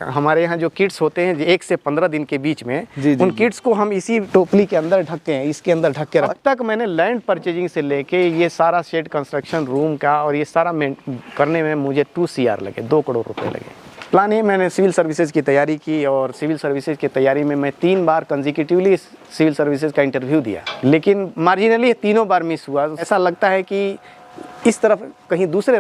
हमारे यहाँ जो किट्स होते हैं 1 से 15 दिन के बीच में, उन किट्स को हम इसी टोपली के अंदर ढकते हैं, इसके अंदर ढक के अब तक मैंने लैंड परचेजिंग से लेके ये सारा शेड कंस्ट्रक्शन रूम का और ये सारा करने में मुझे 2 CR लगे, 2 करोड़ रुपए लगे। प्लान ये, मैंने सिविल सर्विसेज की तैयारी की और सिविल सर्विसेज की तैयारी में मैं 3 बार कंजिक्यूटिवली सिविल सर्विसेज का इंटरव्यू दिया, लेकिन मार्जिनली तीनों बार मिस हुआ। ऐसा लगता है कि इस तरफ कहीं दूसरे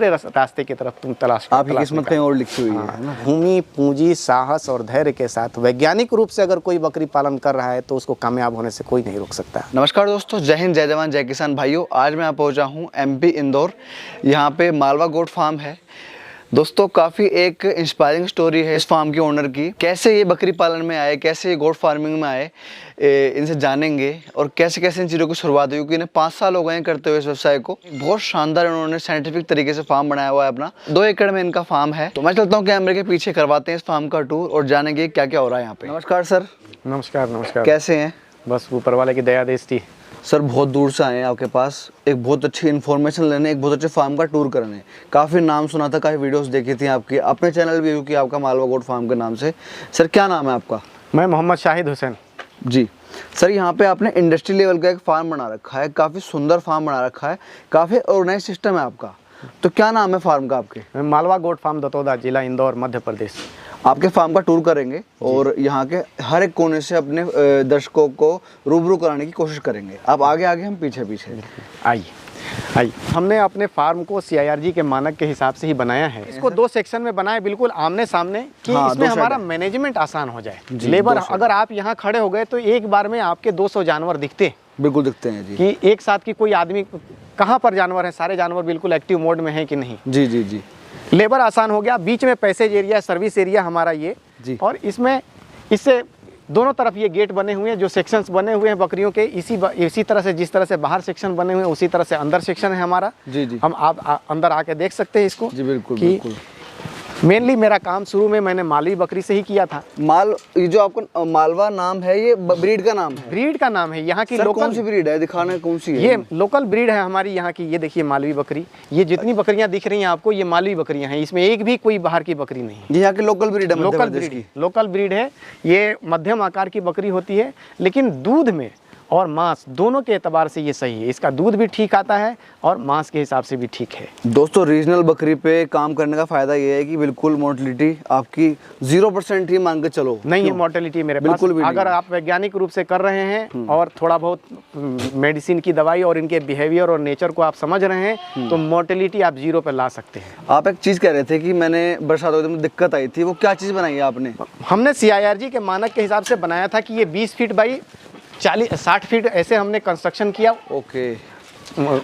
रास्ते की तरफ तुम तलाश, आपकी किस्मत कहीं और लिखी हुई है ना। भूमि, पूंजी, साहस और धैर्य के साथ वैज्ञानिक रूप से अगर कोई बकरी पालन कर रहा है तो उसको कामयाब होने से कोई नहीं रोक सकता। नमस्कार दोस्तों, जय हिंद, जय जवान, जय किसान भाइयों। आज मैं यहाँ पहुँचा हूँ MP इंदौर। यहाँ पे मालवा गोट फार्म है दोस्तों। काफ़ी एक इंस्पायरिंग स्टोरी है इस फार्म के ओनर की। कैसे ये बकरी पालन में आए, कैसे ये गोट फार्मिंग में आए, इनसे जानेंगे और कैसे कैसे इन चीज़ों की शुरुआत हुई, क्योंकि इन्हें 5 साल हो गए हैं करते हुए इस व्यवसाय को। बहुत शानदार इन्होंने साइंटिफिक तरीके से फार्म बनाया हुआ है अपना। 2 एकड़ में इनका फार्म है। तो मैं चलता हूँ कैमरे के पीछे, करवाते हैं इस फार्म का टूर और जानेंगे क्या क्या हो रहा है यहाँ पे। नमस्कार सर। नमस्कार। नमस्कार। कैसे हैं? बस ऊपर वाले की दया देश थी सर। बहुत दूर से आए हैं आपके पास एक बहुत अच्छी इन्फॉर्मेशन लेने, एक बहुत अच्छे फार्म का टूर करने। काफ़ी नाम सुना था, काफ़ी वीडियोस देखी थी आपकी, अपने चैनल भी की आपका मालवा गोट फार्म के नाम से। सर क्या नाम है आपका? मैं मोहम्मद शाहिद हुसैन जी। सर यहाँ पे आपने इंडस्ट्री लेवल का एक फार्म बना रखा है, काफ़ी सुंदर फार्म बना रखा है, काफ़ी ऑर्गेनाइज सिस्टम है आपका। तो क्या नाम है फार्म का आपके? मालवा गोट फार्म, दतौदा, जिला इंदौर, मध्य प्रदेश। आपके फार्म का टूर करेंगे और यहाँ के हर एक कोने से अपने दर्शकों को रूबरू कराने की कोशिश करेंगे। आप आगे आगे, हम पीछे पीछे। आइए। हमने अपने फार्म को CIRG के मानक के हिसाब से ही बनाया है। इसको 2 सेक्शन में बनाया, बिल्कुल आमने सामने, कि इसमें हमारा मैनेजमेंट आसान हो जाए। लेबर, अगर आप यहाँ खड़े हो गए तो एक बार में आपके 200 जानवर दिखते, बिल्कुल दिखते हैं जी, कि एक साथ की कोई आदमी कहाँ पर जानवर है, सारे जानवर बिल्कुल एक्टिव मोड में है कि नहीं। जी जी जी। लेबर आसान हो गया। बीच में पैसेज एरिया, सर्विस एरिया हमारा ये जी। और इसमें इससे दोनों तरफ ये गेट बने हुए हैं, जो सेक्शंस बने हुए हैं बकरियों के, इसी तरह से, जिस तरह से बाहर सेक्शन बने हुए हैं उसी तरह से अंदर सेक्शन है हमारा। जी जी। हम आप अंदर आके देख सकते हैं इसको। जी बिल्कुल कि बिल्कुल। मेनली मेरा काम शुरू में मैंने मालवी बकरी से ही किया था। ये जो आपका मालवा नाम है, ये ब्रीड का नाम है? ब्रीड का नाम है यहाँ की। लोकल कौन सी ब्रीड है, दिखाना कौन सी है? ये लोकल ब्रीड है हमारी यहाँ की। ये देखिए मालवी बकरी, ये जितनी बकरियाँ दिख रही हैं आपको, ये मालवी बकरियाँ हैं। इसमें एक भी कोई बाहर की बकरी नहीं है। ये यहाँ की लोकल ब्रीड है? लोकल ब्रीड है। ये मध्यम आकार की बकरी होती है, लेकिन दूध में और मांस दोनों के एतबार से ये सही है। इसका दूध भी ठीक आता है और मांस के हिसाब से भी ठीक है। दोस्तों रीजनल बकरी पे काम करने का फायदा ये है कि बिल्कुल मोर्टेलिटी आपकी 0% ही मान के चलो। नहीं है मोर्टेलिटी मेरे बिल्कुल पास। अगर आप वैज्ञानिक रूप से कर रहे हैं और थोड़ा बहुत मेडिसिन की दवाई और इनके बिहेवियर और नेचर को आप समझ रहे हैं तो मोर्टेलिटी आप 0 पे ला सकते हैं। आप एक चीज़ कह रहे थे कि मैंने बरसात में दिक्कत आई थी, वो क्या चीज़ बनाई है आपने? हमने CIRG के मानक के हिसाब से बनाया था कि ये 20 फीट बाई 60 फीट ऐसे हमने कंस्ट्रक्शन किया। ओके।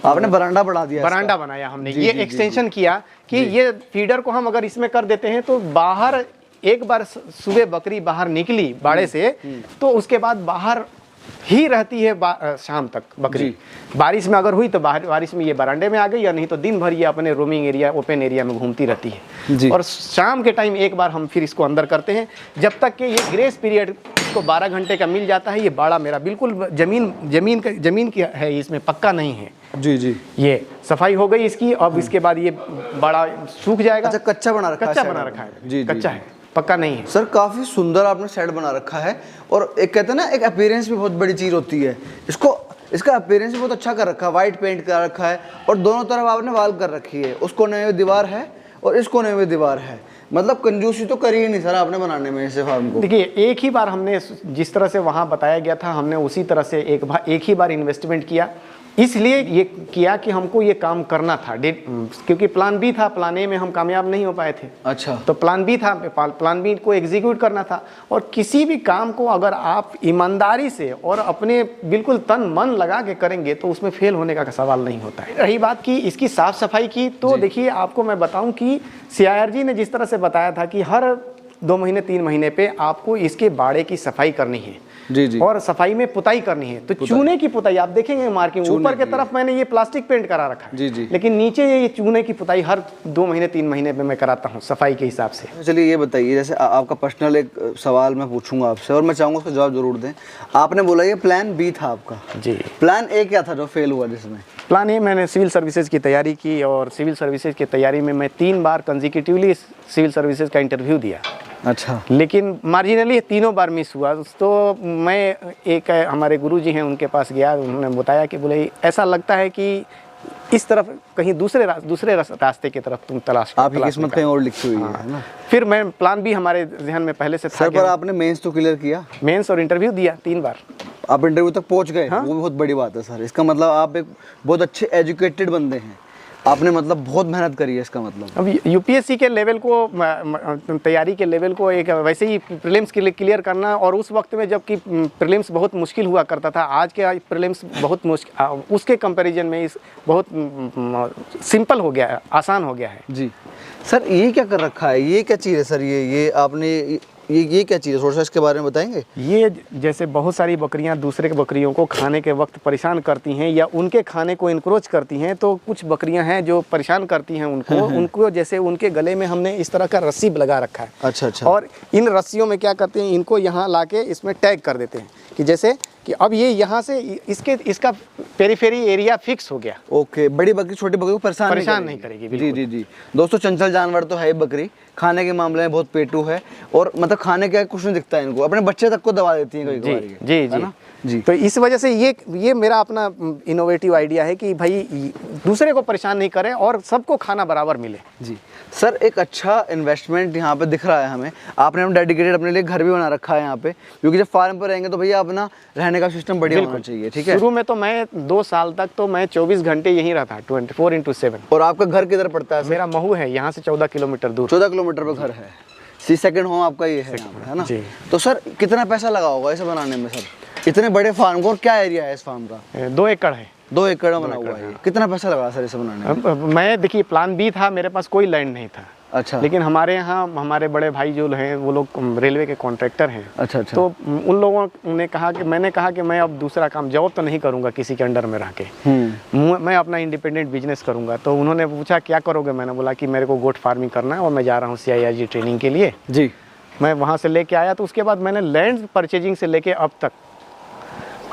आपने बरांडा बढ़ा दिया? बरांडा बनाया हमने। ये एक्सटेंशन किया कि ये फीडर को हम अगर इसमें कर देते हैं तो बाहर, एक बार सुबह बकरी बाहर निकली बाड़े से तो उसके बाद बाहर ही रहती है शाम तक बकरी। बारिश में अगर हुई तो बारिश में ये बरांडे में आ गई, या नहीं तो दिन भर ये अपने रोमिंग एरिया, ओपन एरिया में घूमती रहती है। और शाम के टाइम एक बार हम फिर इसको अंदर करते हैं, जब तक कि ये ग्रेस पीरियड इसको 12 घंटे का मिल जाता है। ये बाड़ा मेरा बिल्कुल जमीन की है, इसमें पक्का नहीं है। जी जी। ये सफाई हो गई इसकी। अब इसके बाद ये बाड़ा सूख जाएगा। अच्छा, कच्चा बना रखा है? कच्चा बना रखा है जी, कच्चा है, पक्का नहीं है। सर काफ़ी सुंदर आपने सेट बना रखा है। और एक कहते हैं ना, एक अपीयरेंस भी बहुत बड़ी चीज़ होती है। इसका अपीयरेंस भी बहुत अच्छा कर रखा है, वाइट पेंट कर रखा है और दोनों तरफ आपने वाल कर रखी है। उस कोने में दीवार है और इस कोने में दीवार है। मतलब कंजूसी तो करी ही नहीं सर आपने बनाने में इसे फार्म को। देखिए एक ही बार हमने, जिस तरह से वहाँ बताया गया था, हमने उसी तरह से एक ही बार इन्वेस्टमेंट किया। इसलिए ये किया कि हमको ये काम करना था, क्योंकि प्लान बी था। प्लान ए में हम कामयाब नहीं हो पाए थे। अच्छा। तो प्लान बी था, प्लान बी को एग्जीक्यूट करना था। और किसी भी काम को अगर आप ईमानदारी से और अपने बिल्कुल तन मन लगा के करेंगे तो उसमें फेल होने का सवाल नहीं होता है। रही बात की इसकी साफ सफाई की, तो देखिए आपको मैं बताऊं कि CIRG ने जिस तरह से बताया था कि हर 2 महीने 3 महीने पे आपको इसके बाड़े की सफाई करनी है। जी जी। और सफाई में पुताई करनी है। तो चूने की पुताई आप देखेंगे मार्किंग, ऊपर के तरफ मैंने ये प्लास्टिक पेंट करा रखा है। जी जी। लेकिन नीचे ये चूने की पुताई हर 2 महीने 3 महीने पे मैं कराता हूँ सफाई के हिसाब से। चलिए ये बताइए, जैसे आपका पर्सनल एक सवाल मैं पूछूंगा आपसे और मैं चाहूँगा उसका जवाब जरूर दें। आपने बोला ये प्लान बी था आपका जी। प्लान ए क्या था जो फेल हुआ जिसमें? प्लान ए, मैंने सिविल सर्विसेज की तैयारी की और सिविल सर्विसेज की तैयारी में मैं 3 बार कंजिक्यूटिवली सिविल सर्विसेज का इंटरव्यू दिया। अच्छा। लेकिन मार्जिनली तीनों बार मिस हुआ। तो मैं एक हमारे गुरुजी हैं उनके पास गया, उन्होंने बताया कि बोले ऐसा लगता है कि इस तरफ कहीं दूसरे रास्ते की तरफ तुम तलाश आपकी किस्मत कहीं और लिखी हुई है ना। फिर मैं प्लान भी हमारे ध्यान में पहले से था। सर पर आपने मेंस तो क्लियर किया? मेंस और इंटरव्यू दिया 3 बार। आप इंटरव्यू तक पहुंच गए? हाँ? वो भी बहुत बड़ी बात है सर। इसका मतलब आप एक बहुत अच्छे एजुकेटेड बंदे हैं, आपने मतलब बहुत मेहनत करी है इसका मतलब। अब यूपीएससी के लेवल को, तैयारी के लेवल को एक वैसे ही प्रीलिम्स के लिए क्लियर करना, और उस वक्त में जबकि प्रीलिम्स बहुत मुश्किल हुआ करता था, आज के प्रीलिम्स बहुत मुश्किल, उसके कंपैरिजन में इस बहुत सिंपल हो गया है, आसान हो गया है। जी सर, ये क्या कर रखा है, ये क्या चीज़ है सर? ये आपने ये क्या चीज़ है, थोड़ा सा इसके बारे में बताएंगे? ये जैसे बहुत सारी बकरियां दूसरे के बकरियों को खाने के वक्त परेशान करती हैं या उनके खाने को इंक्रोच करती हैं, तो कुछ बकरियां हैं जो परेशान करती हैं उनको जैसे उनके गले में हमने इस तरह का रस्सी लगा रखा है। अच्छा अच्छा। और इन रस्सियों में क्या करते हैं, इनको यहाँ ला के इसमें टैग कर देते हैं कि जैसे कि अब ये यहाँ से इसका पेरीफेरी एरिया फिक्स हो गया। ओके, बड़ी बकरी छोटी बकरी को परेशान नहीं करेगी। जी जी जी। दोस्तों, चंचल जानवर तो है बकरी, खाने के मामले में बहुत पेटू है, और मतलब खाने का कुछ नहीं दिखता है इनको, अपने बच्चे तक को दबा देती है कई बार। जी जी जी। तो इस वजह से ये मेरा अपना इनोवेटिव आइडिया है कि भाई दूसरे को परेशान नहीं करें और सबको खाना बराबर मिले। जी सर, एक अच्छा इन्वेस्टमेंट यहाँ पे दिख रहा है हमें। आपने हम डेडिकेटेड अपने लिए घर भी बना रखा है यहाँ पे, क्योंकि जब फार्म पर रहेंगे तो भैया अपना रहने का सिस्टम बढ़िया होना चाहिए। ठीक है। शुरू में तो मैं 2 साल तक तो मैं 24 घंटे यहीं रहता, 24/7। और आपका घर किधर पड़ता है? मेरा महू है, यहाँ से 14 किलोमीटर दूर। 14 किलोमीटर पे घर है। सेकंड होम आपका ये है ना? जी। तो सर कितना पैसा लगा होगा इसे बनाने में सर, इतने बड़े फार्म को? और क्या एरिया है इस फार्म का? 2 एकड़ है। 2 एकड़ बना हुआ है। कितना पैसा लगा सर इसे बनाने में? मैं देखिए, प्लान बी था, मेरे पास कोई लैंड नहीं था। अच्छा। लेकिन हमारे यहाँ हमारे बड़े भाई जो हैं वो लोग रेलवे के कॉन्ट्रैक्टर हैं। अच्छा अच्छा। तो उन लोगों ने कहा कि मैंने कहा कि मैं अब दूसरा काम, जॉब तो नहीं करूँगा किसी के अंडर में रह के, मैं अपना इंडिपेंडेंट बिजनेस करूँगा। तो उन्होंने पूछा क्या करोगे? मैंने बोला कि मेरे को गोट फार्मिंग करना है और मैं जा रहा हूँ CIRG ट्रेनिंग के लिए। जी। मैं वहाँ से लेके आया, तो उसके बाद मैंने लैंड परचेजिंग से लेके अब तक,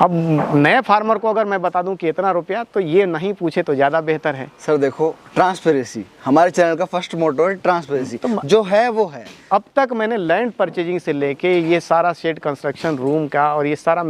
अब नए फार्मर को अगर मैं बता दूं कि इतना रुपया, तो ये नहीं पूछे तो ज़्यादा बेहतर है। सर देखो, ट्रांसपेरेंसी हमारे चैनल का फर्स्ट मोटो है, ट्रांसपेरेंसी। तो जो है वो है। अब तक मैंने लैंड परचेजिंग से लेके ये सारा शेड कंस्ट्रक्शन रूम का और ये सारा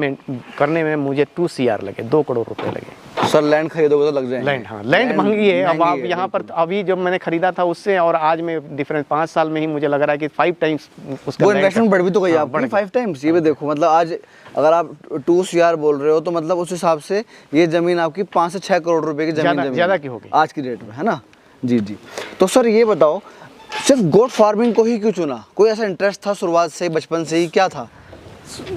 करने में मुझे 2 CR लगे, 2 करोड़ रुपए लगे। सर लैंड खरीदोगे तो लग जाएंगे। लैंड, हाँ, लैंड महंगी है। अब आप यहाँ पर अभी जब मैंने खरीदा था उससे और आज में डिफरेंस 5 साल में ही मुझे लग रहा है कि 5 टाइम्स उसका वो इन्वेस्टमेंट बढ़ भी तो गई आपकी 5 टाइम्स। ये भी देखो, मतलब आज अगर आप 2 CR बोल रहे हो तो मतलब उस हिसाब से ये जमीन आपकी 5 से 6 करोड़ रुपए की जमीन ज़्यादा की होगी आज की डेट में, है ना? जी जी। तो सर ये बताओ, सिर्फ गोट फार्मिंग को ही क्यों चुना? कोई ऐसा इंटरेस्ट था शुरुआत से, बचपन से ही, क्या था?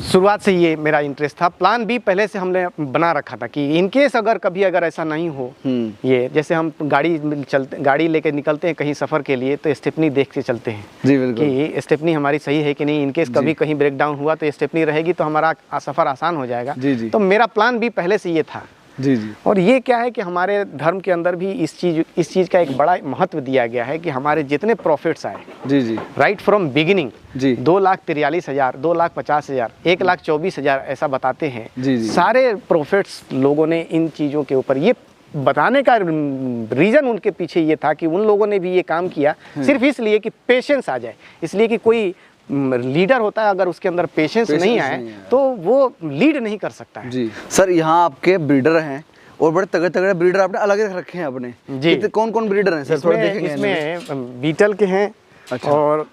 शुरुआत से ये मेरा इंटरेस्ट था। प्लान बी पहले से हमने बना रखा था कि इनकेस अगर ऐसा नहीं हो, ये जैसे हम गाड़ी लेके निकलते हैं कहीं सफ़र के लिए तो स्टेपनी देख के चलते हैं। जी बिल्कुल। कि स्टेपनी हमारी सही है कि नहीं, इनकेस कभी कहीं ब्रेक डाउन हुआ तो स्टेपनी रहेगी तो हमारा सफ़र आसान हो जाएगा। जी जी। तो मेरा प्लान बी पहले से ये था। जी जी। और ये क्या है कि हमारे धर्म के अंदर भी इस चीज़ का एक बड़ा महत्व दिया गया है कि हमारे जितने प्रॉफिट्स आए, जी जी, राइट फ्रॉम बिगिनिंग, जी, 2,43,000, 2,50,000, 1,24,000 ऐसा बताते हैं। जी जी। सारे प्रॉफिट्स लोगों ने इन चीज़ों के ऊपर, ये बताने का रीज़न उनके पीछे ये था कि उन लोगों ने भी ये काम किया सिर्फ इसलिए कि पेशेंस आ जाए। इसलिए कि कोई लीडर होता है, अगर उसके अंदर पेशेंस नहीं आए तो वो लीड नहीं कर सकता है। जी सर, यहाँ आपके ब्रीडर हैं और बड़े तगड़े तगड़े ब्रीडर आपने अलग रख रखे हैं अपने। जी। कौन कौन ब्रीडर हैं सर? थोड़ा देखेंगे। इसमें बीटल के हैं। अच्छा। और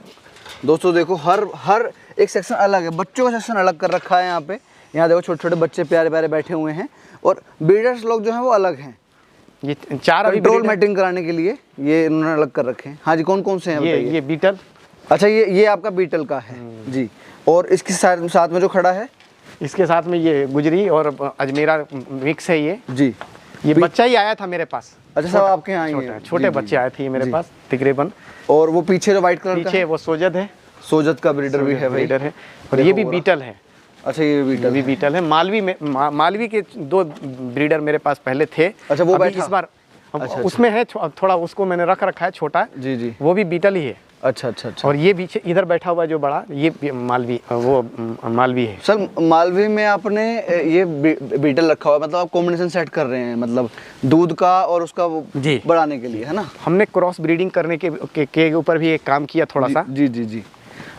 दोस्तों देखो, हर एक सेक्शन अलग है। बच्चों का सेक्शन अलग कर रखा है यहाँ पे। यहाँ देखो छोटे छोटे बच्चे प्यारे प्यारे बैठे हुए हैं और ब्रीडर्स लोग जो हैं वो अलग हैं। ये 4 अभी कंट्रोल मैटिंग कराने के लिए ये इन्होंने अलग कर रखे हैं। हाँ जी, कौन कौन से हैं? ये बीटल। अच्छा, ये आपका बीटल का है जी। और इसके साथ में जो खड़ा है, इसके साथ में ये गुजरी और अजमेरा मिक्स है ये जी। ये बच्चा ही आया था मेरे पास। अच्छा, सब आपके यहाँ आए हैं? छोटे बच्चे आए थे मेरे पास तकरीबन। और वो पीछे जो व्हाइट कलर का पीछे वो सोजत है। सोजत का ब्रीडर भी है, ब्रीडर है। और ये भी बीटल है। अच्छा, ये भी बीटल है। मालवी के 2 ब्रीडर मेरे पास पहले थे। अच्छा, वो बैठा इस बार उसमें है थोड़ा, उसको मैंने रख रखा है छोटा। जी जी। वो भी बीटल ही है। अच्छा अच्छा अच्छा। और ये पीछे इधर बैठा हुआ जो बड़ा, ये मालवी है। सर मालवी में आपने ये बीटल रखा हुआ, मतलब आप कॉम्बिनेशन सेट कर रहे हैं, मतलब दूध का और उसका बढ़ाने के लिए, है ना? हमने क्रॉस ब्रीडिंग करने के ऊपर भी एक काम किया थोड़ा सा। जी जी जी।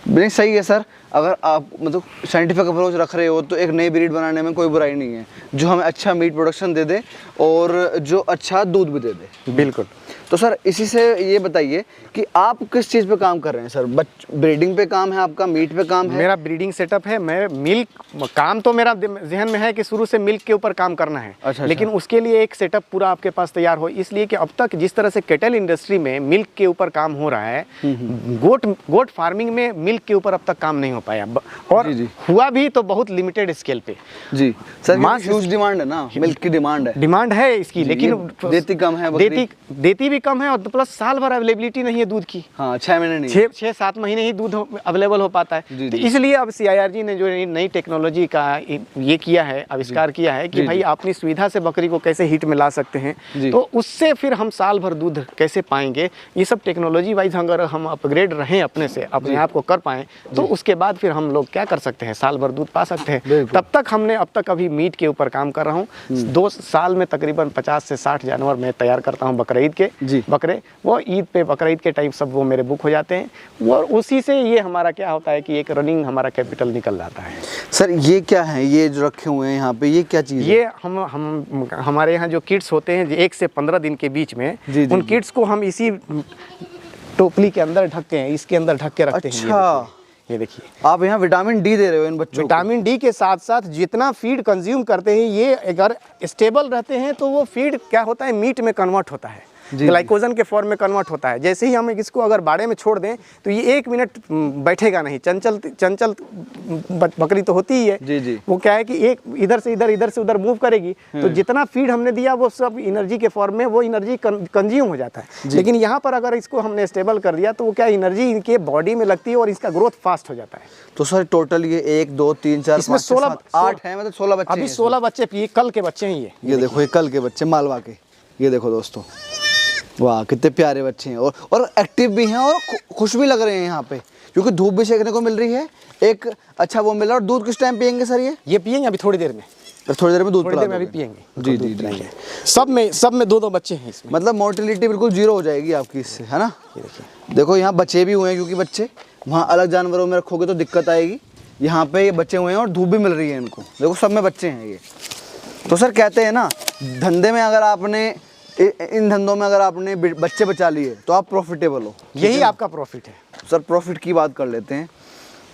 नहीं सही है सर, अगर आप मतलब साइंटिफिक अप्रोच रख रहे हो तो एक नई ब्रीड बनाने में कोई बुराई नहीं है, जो हमें अच्छा मीट प्रोडक्शन दे दे और जो अच्छा दूध भी दे दे। बिल्कुल। तो सर इसी से ये बताइए कि आप किस चीज़ पे काम कर रहे हैं सर? ब्रीडिंग पे काम है आपका, मीट पे काम है? मेरा ब्रीडिंग सेटअप है, मैं मिल्क काम तो मेरा जहन में है कि शुरू से मिल्क के ऊपर काम करना है। अच्छा, लेकिन उसके लिए एक सेटअप पूरा आपके पास तैयार हो, इसलिए कि अब तक जिस तरह से केटल इंडस्ट्री में मिल्क के ऊपर काम हो रहा है, गोट फार्मिंग में मिल्क के ऊपर अब तक काम नहीं हो पाया, और जी। हुआ भी तो बहुत लिमिटेड स्केल पे। जी सर, मास ह्यूज डिमांड है ना, मिल्क की डिमांड है इसकी, लेकिन देती कम है बकरी। देती भी कम है, और प्लस साल भर अवेलेबिलिटी नहीं है दूध की। हाँ, 6 महीने नहीं, 6-7 महीने ही दूध अवेलेबल हो पाता है। जी, तो जी। इसलिए अब CIRG ने जो नई टेक्नोलॉजी का ये किया है, आविष्कार किया है कि जी, भाई जी। अपनी सुविधा से बकरी को कैसे हीट में ला सकते हैं, जी। तो उससे फिर हम साल भर दूध कैसे पाएंगे, ये सब टेक्नोलॉजी वाइज अगर हम अपग्रेड रहें अपने से, अपने आप को कर पाएं, तो उसके बाद फिर हम लोग क्या कर सकते हैं, साल भर दूध पा सकते हैं। बिल्कुल। तब तक हमने अब तक अभी मीट के ऊपर काम कर रहा हूँ। 2 साल में तकरीबन 50 से 60 जानवर मैं तैयार करता हूँ बकरा ईद के। जी। बकरे वो ईद पे बकरा ईद के टाइम सब वो मेरे बुक हो जाते हैं, वो उसी से ये हमारा क्या होता है कि एक रनिंग हमारा कैपिटल निकल जाता है। सर ये क्या है, ये जो रखे हुए हैं यहाँ पे, ये क्या चीज़ है? ये हम हमारे यहाँ जो किड्स होते हैं 1 से 15 दिन के बीच में, जी, जी, उन जी। किड्स को हम इसी टोपली के अंदर ढकते हैं, इसके अंदर ढक के रखते हैं। अच्छा, ये देखिए, आप यहाँ विटामिन डी दे रहे हो इन बच्चों को? विटामिन डी के साथ साथ जितना फीड कंज्यूम करते हैं, ये अगर स्टेबल रहते हैं तो वो फीड क्या होता है, मीट में कन्वर्ट होता है, जी। ग्लाइकोजन के फॉर्म में कन्वर्ट होता है। जैसे ही हम इसको अगर बाड़े में छोड़ दें तो ये 1 मिनट बैठेगा नहीं, चंचल बकरी तो होती ही है। जी, जी। वो क्या है कि एक इधर से इधर मूव करेगी, तो जितना फीड हमने दिया वो सब एनर्जी के फॉर्म में वो एनर्जी कंज्यूम हो जाता है। लेकिन यहाँ पर अगर इसको हमने स्टेबल कर दिया तो वो क्या एनर्जी इनके बॉडी में लगती है और इसका ग्रोथ फास्ट हो जाता है। तो सर टोटल ये 1 2 3 4 इसमें 5 6 16 7 8 है, मतलब 16 बच्चे अभी हैं 16 बच्चे कल के बच्चे हैं ये देखो, ये कल के बच्चे मालवा के, ये देखो दोस्तों, वाह कितने प्यारे बच्चे हैं, और एक्टिव भी हैं और खुश भी लग रहे हैं यहाँ पे, क्योंकि धूप भी सेकने को मिल रही है, एक अच्छा वो मिल रहा है। और दूध किस टाइम पियेंगे सर? ये पियेंगे अभी थोड़ी देर में, थोड़ी देर में दूध थोड़ी पिला देर में अभी दोगे? पियेंगे। जी दूध जी जी। पिलाएंगे। सब में 2-2 बच्चे हैं इसमें। मतलब मोर्टेलिटी बिल्कुल जीरो हो जाएगी आपकी इससे, है ना? ये देखिए, देखो यहाँ बच्चे भी हुए हैं, क्योंकि बच्चे वहाँ अलग जानवरों में रखोगे तो दिक्कत आएगी, यहाँ पे ये बच्चे हुए हैं और धूप भी मिल रही है इनको, देखो सब में बच्चे हैं ये। तो सर कहते हैं ना, धंधे में अगर आपने इन धंधों में अगर आपने बच्चे बचा लिए तो आप प्रॉफिटेबल हो, यही आपका प्रॉफिट है। सर प्रॉफिट की बात कर लेते हैं।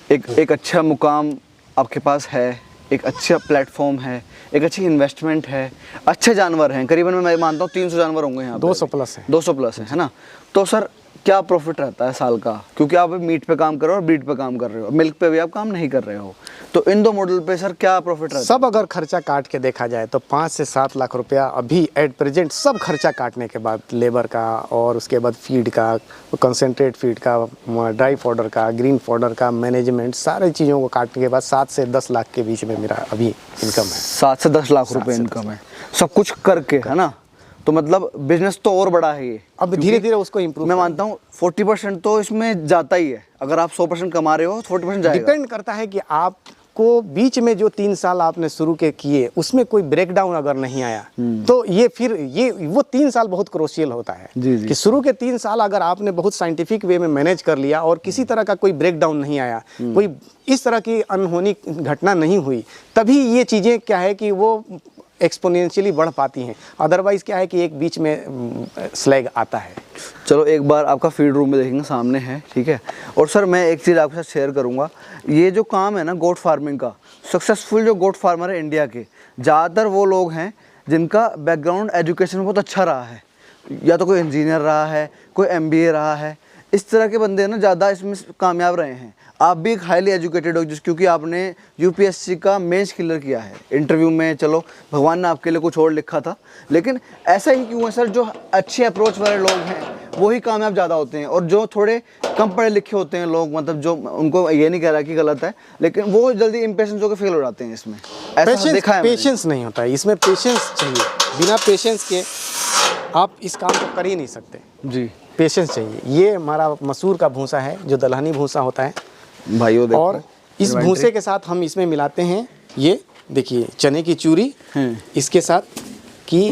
एक अच्छा मुकाम आपके पास है, एक अच्छा प्लेटफॉर्म है, एक अच्छी इन्वेस्टमेंट है, अच्छे जानवर हैं, करीबन मैं मानता हूँ 300 जानवर होंगे यहाँ पे। 200 प्लस है। 200 प्लस है ना? तो सर क्या प्रॉफिट रहता है साल का, क्योंकि आप मीट पे काम कर रहे हो और ब्रीड पे काम कर रहे हो, मिल्क पे भी आप काम नहीं कर रहे हो, तो इन 2 मॉडल पे सर क्या प्रॉफिट रहता है? सब अगर खर्चा काट के देखा जाए तो 5 से 7 लाख रुपया अभी एट प्रेजेंट, सब खर्चा काटने के बाद, लेबर का और उसके बाद फीड का, कंसनट्रेट फीड का, ड्राई पाउडर का, ग्रीन पाउडर का, मैनेजमेंट, सारी चीज़ों को काटने के बाद 7 से 10 लाख के बीच में मेरा अभी इनकम है। 7 से 10 लाख रुपए इनकम है, सब कुछ करके, है ना? तो मतलब बिजनेस तो और बड़ा है ये। अब धीरे धीरे उसको इम्प्रूव, मैं मानता हूँ 40% तो इसमें जाता ही है, अगर आप 100% कमा रहे हो 40% जाएगा। डिपेंड करता है कि आपको बीच में जो 3 साल आपने शुरू के किए उसमें कोई ब्रेकडाउन अगर नहीं आया तो ये फिर वो 3 साल बहुत क्रोशियल होता है। जी, जी। कि शुरू के 3 साल अगर आपने बहुत साइंटिफिक वे में मैनेज कर लिया और किसी तरह का कोई ब्रेकडाउन नहीं आया, कोई इस तरह की अनहोनी घटना नहीं हुई, तभी ये चीज़ें क्या है कि वो एक्सपोनेंशियली बढ़ पाती हैं। अदरवाइज क्या है कि एक बीच में स्लैग आता है। चलो एक बार आपका फीड रूम में देखेंगे, सामने है, ठीक है? और सर मैं एक चीज़ आपके साथ शेयर करूंगा, ये जो काम है ना गोट फार्मिंग का, सक्सेसफुल जो गोट फार्मर है इंडिया के, ज़्यादातर वो लोग हैं जिनका बैकग्राउंड एजुकेशन बहुत अच्छा रहा है, या तो कोई इंजीनियर रहा है, कोई MBA रहा है, इस तरह के बंदे ना ज़्यादा इसमें कामयाब रहे हैं। आप भी एक हाईली एजुकेटेड हो, क्योंकि आपने UPSC का मेंस क्लियर किया है इंटरव्यू में। चलो भगवान ने आपके लिए कुछ और लिखा था, लेकिन ऐसा ही क्यों है सर, जो अच्छे अप्रोच वाले लोग हैं वही कामयाब ज़्यादा होते हैं, और जो थोड़े कम पढ़े लिखे होते हैं लोग, मतलब जो, उनको ये नहीं कह रहा कि गलत है, लेकिन वो जल्दी इम्पेशेंस होकर फेल हो जाते हैं इसमें। ऐसा देखा है मैंने। पेशेंस नहीं होता है इसमें, पेशेंस चाहिए। बिना पेशेंस के आप इस काम को कर ही नहीं सकते जी। पेशेंस चाहिए। ये हमारा मसूर का भूसा है जो दलहनी भूसा होता है भाइयों, देखो और इस भूसे के साथ हम इसमें मिलाते हैं, ये देखिए चने की चूरी इसके साथ की,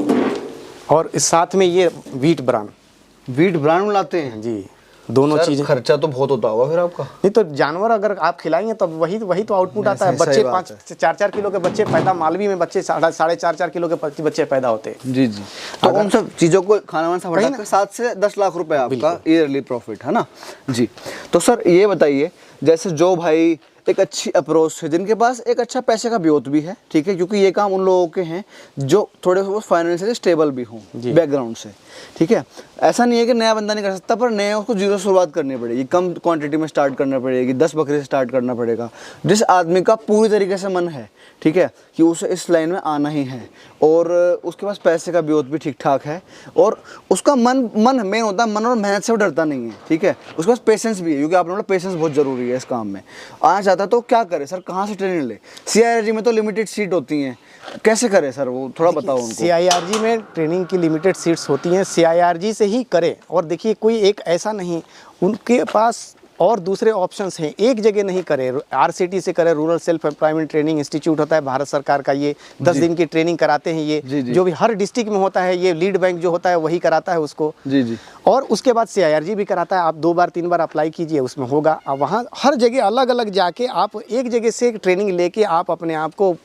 और इस साथ में ये वीट ब्रान मिलाते हैं जी। दोनों सर, चीजें। खर्चा तो बहुत होता होगा फिर आपका। नहीं तो जानवर अगर आप खिलाएंगे तब वही तो आउटपुट आता है। सही बच्चे बात 4-4 किलो के बच्चे पैदा, मालवी में बच्चे 4.5 किलो के बच्चे पैदा होते हैं। जी जी। तो उन सब चीज़ों को खाना वाना सब हटा के 7 से 10 लाख रुपए आपका ईयरली प्रॉफिट है ना जी। तो सर ये बताइए, जैसे जो भाई एक अच्छी अप्रोच है, जिनके पास एक अच्छा पैसे का ब्योत भी है, ठीक है, क्योंकि ये काम उन लोगों के हैं जो थोड़े बहुत फाइनेंशियली स्टेबल भी हों बैकग्राउंड से, ठीक है। ऐसा नहीं है कि नया बंदा नहीं कर सकता, पर नया उसको जीरो शुरुआत करनी पड़ेगी, कम क्वांटिटी में स्टार्ट करना पड़ेगी, 10 बकरे से स्टार्ट करना पड़ेगा। जिस आदमी का पूरी तरीके से मन है, ठीक है, कि उसे इस लाइन में आना ही है और उसके पास पैसे का ब्योत भी ठीक ठाक है और उसका मन मेन होता है, मन और मेहनत से वो डरता नहीं है, ठीक है, उसके पास पेशेंस भी है, क्योंकि आप लोगों को पेशेंस बहुत ज़रूरी है इस काम में। आना चाहता है तो क्या करे सर, कहाँ से ट्रेनिंग ले? CIRG में तो लिमिटेड सीट होती हैं, कैसे करे सर, वो थोड़ा बताओ उनको। CIRG में ट्रेनिंग की लिमिटेड सीट्स होती हैं, CIRG से ही करें। और देखिए कोई एक ऐसा नहीं, उनके पास और दूसरे ऑप्शंस हैं, एक जगह नहीं करे। RCT से करे, rural self employment training institute होता है भारत सरकार का, ये 10 दिन की ट्रेनिंग कराते हैं ये, जो भी हर डिस्ट्रिक्ट में होता है, ये लीड बैंक जो होता है वही कराता है उसको। जी जी। और उसके बाद CIRG भी कराता है। आप 2 बार 3 बार अप्लाई कीजिए, उसमें होगा। अब वहाँ हर जगह अलग अलग जाके आप एक जगह से ट्रेनिंग लेके आप अपने आप को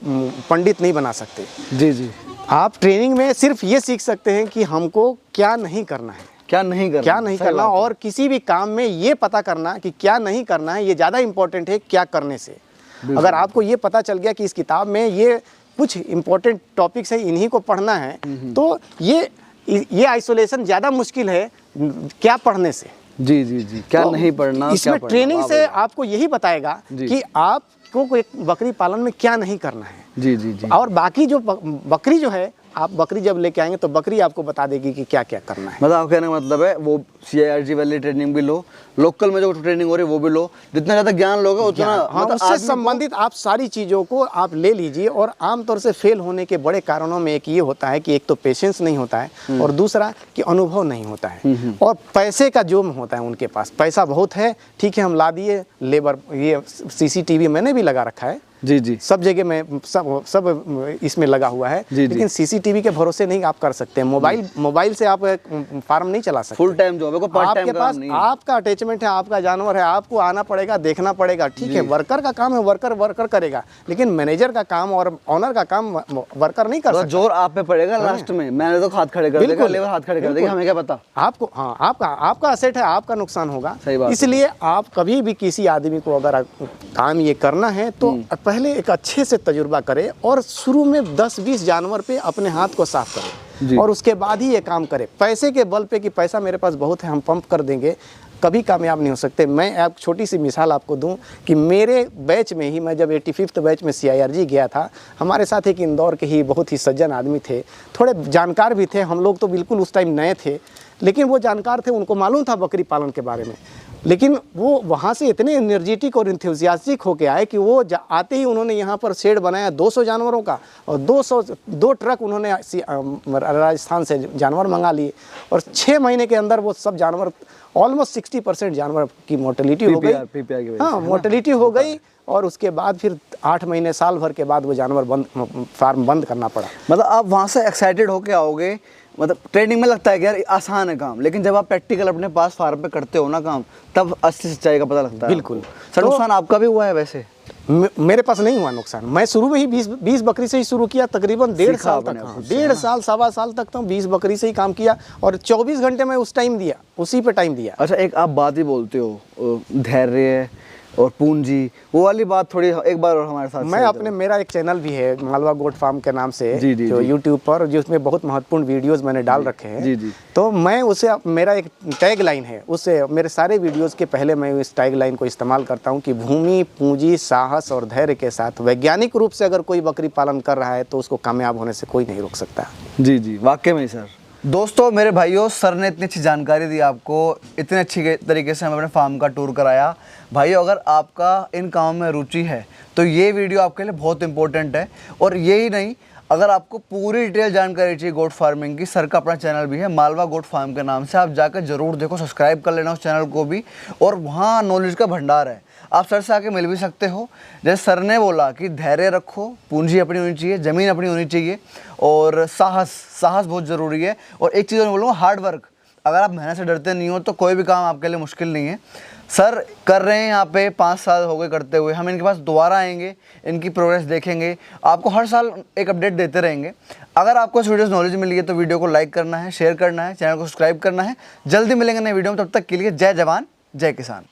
पंडित नहीं बना सकते। जी जी। आप ट्रेनिंग में सिर्फ ये सीख सकते हैं कि हमको क्या नहीं करना है, क्या नहीं करना, और किसी भी काम में ये पता करना कि क्या नहीं करना है, ये ज़्यादा इम्पोर्टेंट है क्या करने से। अगर आपको ये पता चल गया कि इस किताब में ये कुछ इम्पोर्टेंट टॉपिक्स हैं, इन्हीं को पढ़ना है, तो ये आइसोलेशन ज़्यादा मुश्किल है क्या पढ़ने से। जी जी जी। क्या तो नहीं पढ़ना, इसमें ट्रेनिंग से आपको यही बताएगा कि आपको एक बकरी पालन में क्या नहीं करना है। जी जी जी। और बाकी जो बकरी जो है, आप बकरी जब लेके आएंगे तो बकरी आपको बता देगी कि क्या क्या करना है। मतलब आप कहने का मतलब है वो CIRG वाली ट्रेनिंग भी लो, लोकल में जो ट्रेनिंग हो रही है वो भी लो, जितना ज़्यादा ज्ञान लोगे उतना हाँ, मतलब उससे संबंधित आप सारी चीज़ों को आप ले लीजिए। और आमतौर से फेल होने के बड़े कारणों में एक ये होता है कि एक तो पेशेंस नहीं होता है और दूसरा कि अनुभव नहीं होता है और पैसे का जोम होता है। उनके पास पैसा बहुत है, ठीक है, हम ला दिए लेबर, ये CCTV मैंने भी लगा रखा है। जी जी। सब जगह में सब इसमें लगा हुआ है, लेकिन CCTV के भरोसे नहीं आप कर सकते। मोबाइल से आप फार्म नहीं चला सकते। फुल टाइम जॉब है, पार्ट टाइम आपके पास आपका अटैचमेंट है, आपका जानवर है, आपको आना पड़ेगा, देखना पड़ेगा, ठीक है। वर्कर का काम है, वर्कर करेगा, लेकिन मैनेजर का काम और ऑनर का काम वर्कर नहीं कर सकता। जोर आप पे पड़ेगा लास्ट में, मैंने तो हाथ खड़े कर देगा, लेबर हाथ खड़े कर देगा, हमें क्या पता। आपको हाँ, आपका असेट है, आपका नुकसान होगा। इसलिए आप कभी भी किसी आदमी को अगर काम ये करना है तो पहले एक अच्छे से तजुर्बा करें और शुरू में 10-20 जानवर पे अपने हाथ को साफ करें और उसके बाद ही ये काम करें। पैसे के बल पे कि पैसा मेरे पास बहुत है, हम पंप कर देंगे, कभी कामयाब नहीं हो सकते। मैं एक छोटी सी मिसाल आपको दूं कि मेरे बैच में ही, मैं जब 85th बैच में CIRG गया था, हमारे साथ एक इंदौर के ही बहुत ही सज्जन आदमी थे, थोड़े जानकार भी थे। हम लोग तो बिल्कुल उस टाइम नए थे, लेकिन वो जानकार थे, उनको मालूम था बकरी पालन के बारे में। लेकिन वो वहाँ से इतने एनर्जेटिक और इंथुजियास्टिक होके आए कि वो आते ही उन्होंने यहाँ पर शेड बनाया 200 जानवरों का और 2 ट्रक उन्होंने राजस्थान से जानवर मंगा लिए और 6 महीने के अंदर वो सब जानवर, ऑलमोस्ट 60% जानवर की मोर्टेलिटी हो गई। हाँ, मोर्टेलिटी हो गई और उसके बाद फिर 8 महीने साल भर के बाद वो जानवर फार्म बंद करना पड़ा। मतलब आप वहाँ से एक्साइटेड होके आओगे, मतलब ट्रेनिंग में लगता है कि यार आसान है काम, लेकिन जब आप प्रैक्टिकल अपने पास फार्म पे करते हो ना काम, तब असली सच्चाई का पता लगता है। बिल्कुल। सर नुकसान आपका भी हुआ है वैसे? मेरे पास नहीं हुआ नुकसान। मैं शुरू में ही 20 बकरी से ही शुरू किया, तकरीबन 1.5 साल तक, 1.5 सवा साल तक तो 20 बकरी से ही काम किया और 24 घंटे में उस टाइम दिया, उसी पे टाइम दिया। अच्छा, एक आप बात ही बोलते हो धैर्य और पूंजी, वो वाली बात थोड़ी एक बार और हमारे साथ। मैं अपने, मेरा एक चैनल भी है मालवा गोट फार्म के नाम से, जो YouTube पर, जिसमें बहुत महत्वपूर्ण वीडियोस मैंने डाल रखे हैं। तो मैं उसे, मेरा एक टैग लाइन है, उससे मेरे सारे वीडियोस के पहले मैं इस टैग लाइन को इस्तेमाल करता हूं कि भूमि, पूंजी, साहस और धैर्य के साथ वैज्ञानिक रूप से अगर कोई बकरी पालन कर रहा है तो उसको कामयाब होने से कोई नहीं रोक सकता। जी जी, वाकई में सर। दोस्तों मेरे भाइयों, सर ने इतनी अच्छी जानकारी दी आपको, इतने अच्छी तरीके से हमें अपने फार्म का टूर कराया। भाइयों, अगर आपका इन कामों में रुचि है तो ये वीडियो आपके लिए बहुत इंपॉर्टेंट है। और यही नहीं, अगर आपको पूरी डिटेल जानकारी चाहिए गोट फार्मिंग की, सर का अपना चैनल भी है मालवा गोट फार्म के नाम से, आप जाकर जरूर देखो, सब्सक्राइब कर लेना उस चैनल को भी। और वहाँ नॉलेज का भंडार है, आप सर से आके मिल भी सकते हो। जैसे सर ने बोला कि धैर्य रखो, पूंजी अपनी होनी चाहिए, ज़मीन अपनी होनी चाहिए और साहस बहुत ज़रूरी है। और एक चीज़ मैं बोलूँगा, हार्ड वर्क। अगर आप मेहनत से डरते नहीं हो तो कोई भी काम आपके लिए मुश्किल नहीं है। सर कर रहे हैं यहाँ पे, 5 साल हो गए करते हुए। हम इनके पास दोबारा आएंगे, इनकी प्रोग्रेस देखेंगे, आपको हर साल एक अपडेट देते रहेंगे। अगर आपको इस वीडियो से नॉलेज मिली है तो वीडियो को लाइक करना है, शेयर करना है, चैनल को सब्सक्राइब करना है। जल्दी मिलेंगे नए वीडियो में, तब तक के लिए जय जवान जय किसान।